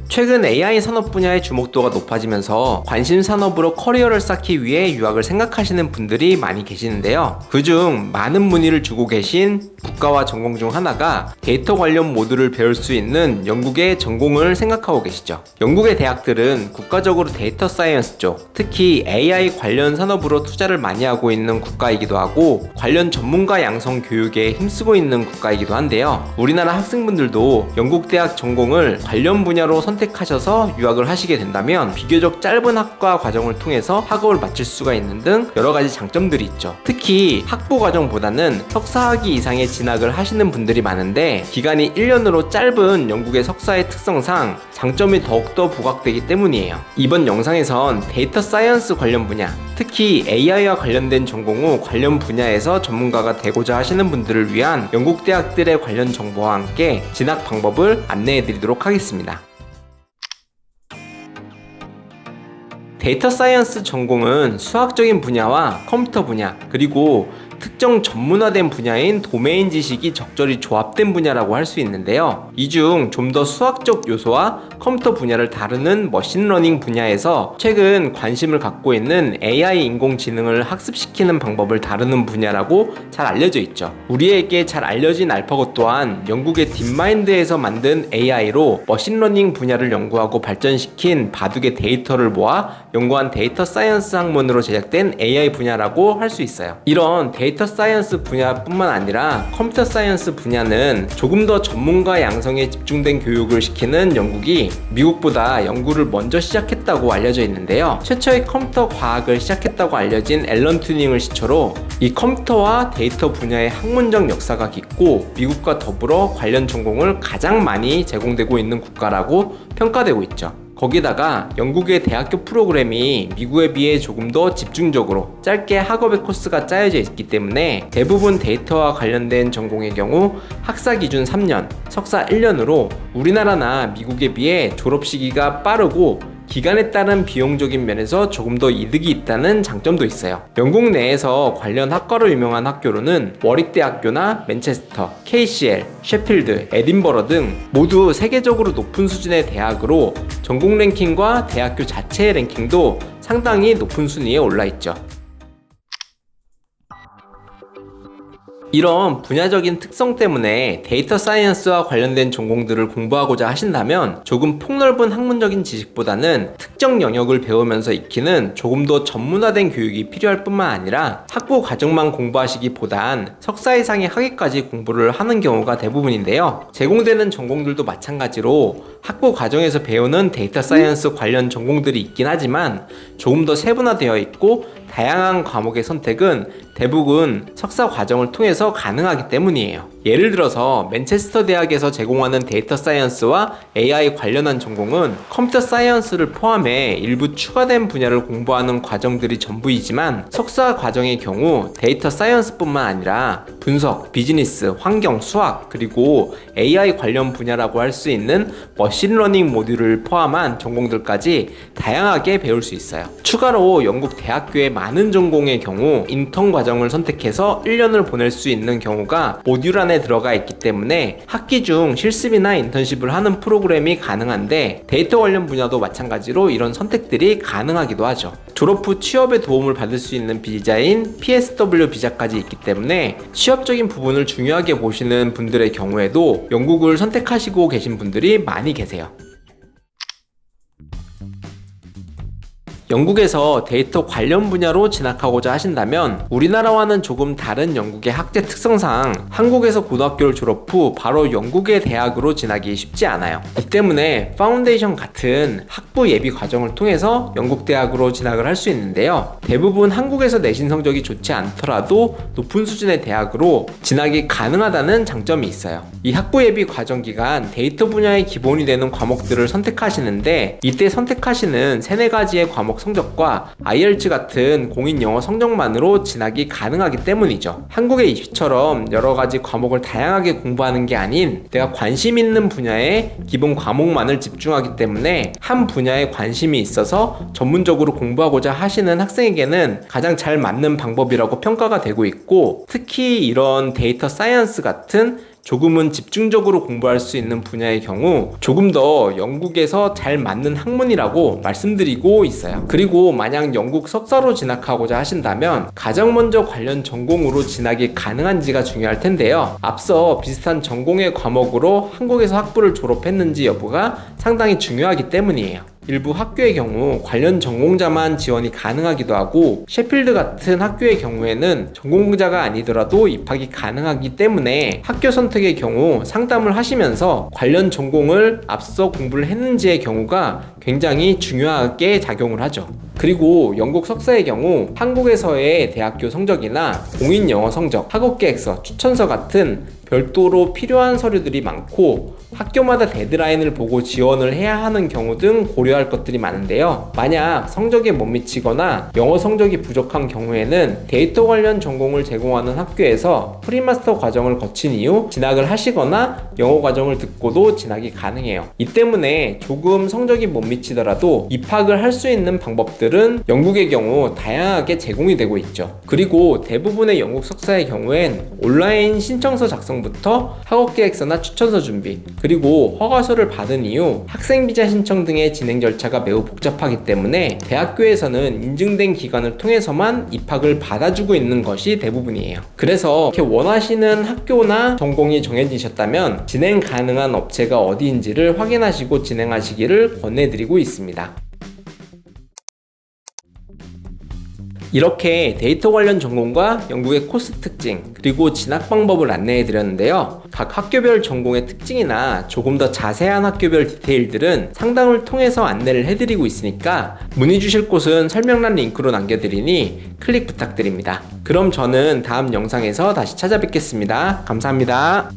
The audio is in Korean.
최근 AI 산업 분야의 주목도가 높아지면서 관심 산업으로 커리어를 쌓기 위해 유학을 생각하시는 분들이 많이 계시는데요. 그중 많은 문의를 주고 계신 국가와 전공 중 하나가 데이터 관련 모듈을 배울 수 있는 영국의 전공을 생각하고 계시죠. 영국의 대학들은 국가적으로 데이터 사이언스 쪽, 특히 AI 관련 산업으로 투자를 많이 하고 있는 국가이기도 하고 관련 전문가 양성 교육에 힘쓰고 있는 국가이기도 한데요. 우리나라 학생분들도 영국 대학 전공을 관련 분야로 선택하셔서 유학을 하시게 된다면 비교적 짧은 학과 과정을 통해서 학업을 마칠 수가 있는 등 여러 가지 장점들이 있죠. 특히 학부 과정보다는 석사학위 이상의 진학을 하시는 분들이 많은데 기간이 1년으로 짧은 영국의 석사의 특성상 장점이 더욱더 부각되기 때문이에요. 이번 영상에선 데이터 사이언스 관련 분야, 특히 AI와 관련된 전공 후 관련 분야에서 전문가가 되고자 하시는 분들을 위한 영국 대학들의 관련 정보와 함께 진학 방법을 안내해 드리도록 하겠습니다. 데이터 사이언스 전공은 수학적인 분야와 컴퓨터 분야, 그리고 특정 전문화된 분야인 도메인 지식이 적절히 조합된 분야라고 할 수 있는데요. 이 중 좀 더 수학적 요소와 컴퓨터 분야를 다루는 머신러닝 분야에서 최근 관심을 갖고 있는 AI 인공지능을 학습시키는 방법을 다루는 분야라고 잘 알려져 있죠. 우리에게 잘 알려진 알파고 또한 영국의 딥마인드에서 만든 AI로 머신러닝 분야를 연구하고 발전시킨 바둑의 데이터를 모아 연구한 데이터 사이언스 학문으로 제작된 AI 분야라고 할 수 있어요. 이런 데이터 사이언스 분야뿐만 아니라 컴퓨터 사이언스 분야는 조금 더 전문가 양성에 집중된 교육을 시키는 영국이 미국보다 연구를 먼저 시작했다고 알려져 있는데요. 최초의 컴퓨터 과학을 시작했다고 알려진 앨런 튜닝을 시초로 이 컴퓨터와 데이터 분야의 학문적 역사가 깊고 미국과 더불어 관련 전공을 가장 많이 제공되고 있는 국가라고 평가되고 있죠. 거기다가 영국의 대학교 프로그램이 미국에 비해 조금 더 집중적으로 짧게 학업의 코스가 짜여져 있기 때문에 대부분 데이터와 관련된 전공의 경우 학사 기준 3년, 석사 1년으로 우리나라나 미국에 비해 졸업 시기가 빠르고 기간에 따른 비용적인 면에서 조금 더 이득이 있다는 장점도 있어요. 영국 내에서 관련 학과로 유명한 학교로는 워릭대학교나 맨체스터, KCL, 셰필드, 에딘버러 등 모두 세계적으로 높은 수준의 대학으로 전공 랭킹과 대학교 자체의 랭킹도 상당히 높은 순위에 올라 있죠. 이런 분야적인 특성 때문에 데이터 사이언스와 관련된 전공들을 공부하고자 하신다면 조금 폭넓은 학문적인 지식보다는 특정 영역을 배우면서 익히는 조금 더 전문화된 교육이 필요할 뿐만 아니라 학부 과정만 공부하시기보단 석사 이상의 학위까지 공부를 하는 경우가 대부분인데요. 제공되는 전공들도 마찬가지로 학부 과정에서 배우는 데이터 사이언스 관련 전공들이 있긴 하지만 조금 더 세분화되어 있고 다양한 과목의 선택은 대부분 석사 과정을 통해서 가능하기 때문이에요. 예를 들어서 맨체스터 대학에서 제공하는 데이터 사이언스와 AI 관련한 전공은 컴퓨터 사이언스를 포함해 일부 추가된 분야를 공부하는 과정들이 전부이지만 석사 과정의 경우 데이터 사이언스뿐만 아니라 분석, 비즈니스, 환경, 수학, 그리고 AI 관련 분야라고 할 수 있는 머신러닝 모듈을 포함한 전공들까지 다양하게 배울 수 있어요. 추가로 영국 대학교의 많은 전공의 경우 인턴 과정을 선택해서 1년을 보낼 수 있는 경우가 모듈 안에 들어가 있기 때문에 학기 중 실습이나 인턴십을 하는 프로그램이 가능한데 데이터 관련 분야도 마찬가지로 이런 선택들이 가능하기도 하죠. 졸업 후 취업에 도움을 받을 수 있는 비자인 PSW 비자까지 있기 때문에 취업적인 부분을 중요하게 보시는 분들의 경우에도 영국을 선택하시고 계신 분들이 많이 계세요. 영국에서 데이터 관련 분야로 진학하고자 하신다면 우리나라와는 조금 다른 영국의 학제 특성상 한국에서 고등학교를 졸업 후 바로 영국의 대학으로 진학이 쉽지 않아요. 이 때문에 파운데이션 같은 학부 예비 과정을 통해서 영국 대학으로 진학을 할 수 있는데요. 대부분 한국에서 내신 성적이 좋지 않더라도 높은 수준의 대학으로 진학이 가능하다는 장점이 있어요. 이 학부 예비 과정 기간 데이터 분야의 기본이 되는 과목들을 선택하시는데 이때 선택하시는 3-4가지의 과목 성적과 IELTS 같은 공인 영어 성적만으로 진학이 가능하기 때문이죠. 한국의 입시처럼 여러가지 과목을 다양하게 공부하는 게 아닌 내가 관심 있는 분야에 기본 과목만을 집중하기 때문에 한 분야에 관심이 있어서 전문적으로 공부하고자 하시는 학생에게는 가장 잘 맞는 방법이라고 평가가 되고 있고 특히 이런 데이터 사이언스 같은 조금은 집중적으로 공부할 수 있는 분야의 경우 조금 더 영국에서 잘 맞는 학문이라고 말씀드리고 있어요. 그리고 만약 영국 석사로 진학하고자 하신다면 가장 먼저 관련 전공으로 진학이 가능한지가 중요할 텐데요. 앞서 비슷한 전공의 과목으로 한국에서 학부를 졸업했는지 여부가 상당히 중요하기 때문이에요. 일부 학교의 경우 관련 전공자만 지원이 가능하기도 하고, 셰필드 같은 학교의 경우에는 전공자가 아니더라도 입학이 가능하기 때문에 학교 선택의 경우 상담을 하시면서 관련 전공을 앞서 공부를 했는지의 경우가 굉장히 중요하게 작용을 하죠. 그리고 영국 석사의 경우 한국에서의 대학교 성적이나 공인 영어 성적, 학업 계획서, 추천서 같은 별도로 필요한 서류들이 많고, 학교마다 데드라인을 보고 지원을 해야 하는 경우 등 고려할 것들이 많은데요. 만약 성적에 못 미치거나 영어 성적이 부족한 경우에는 데이터 관련 전공을 제공하는 학교에서 프리마스터 과정을 거친 이후 진학을 하시거나 영어 과정을 듣고도 진학이 가능해요. 이 때문에 조금 성적이 못 미치더라도 입학을 할 수 있는 방법들은 영국의 경우 다양하게 제공이 되고 있죠. 그리고 대부분의 영국 석사의 경우엔 온라인 신청서 작성부터 학업 계획서나 추천서 준비, 그리고 허가서를 받은 이후 학생비자 신청 등의 진행 절차가 매우 복잡하기 때문에 대학교에서는 인증된 기관을 통해서만 입학을 받아주고 있는 것이 대부분이에요. 그래서 이렇게 원하시는 학교나 전공이 정해지셨다면 진행 가능한 업체가 어디인지를 확인하시고 진행하시기를 권해드리고 있습니다. 이렇게 데이터 관련 전공과 영국의 코스 특징, 그리고 진학 방법을 안내해 드렸는데요. 각 학교별 전공의 특징이나 조금 더 자세한 학교별 디테일들은 상담을 통해서 안내를 해드리고 있으니까 문의 주실 곳은 설명란 링크로 남겨드리니 클릭 부탁드립니다. 그럼 저는 다음 영상에서 다시 찾아뵙겠습니다. 감사합니다.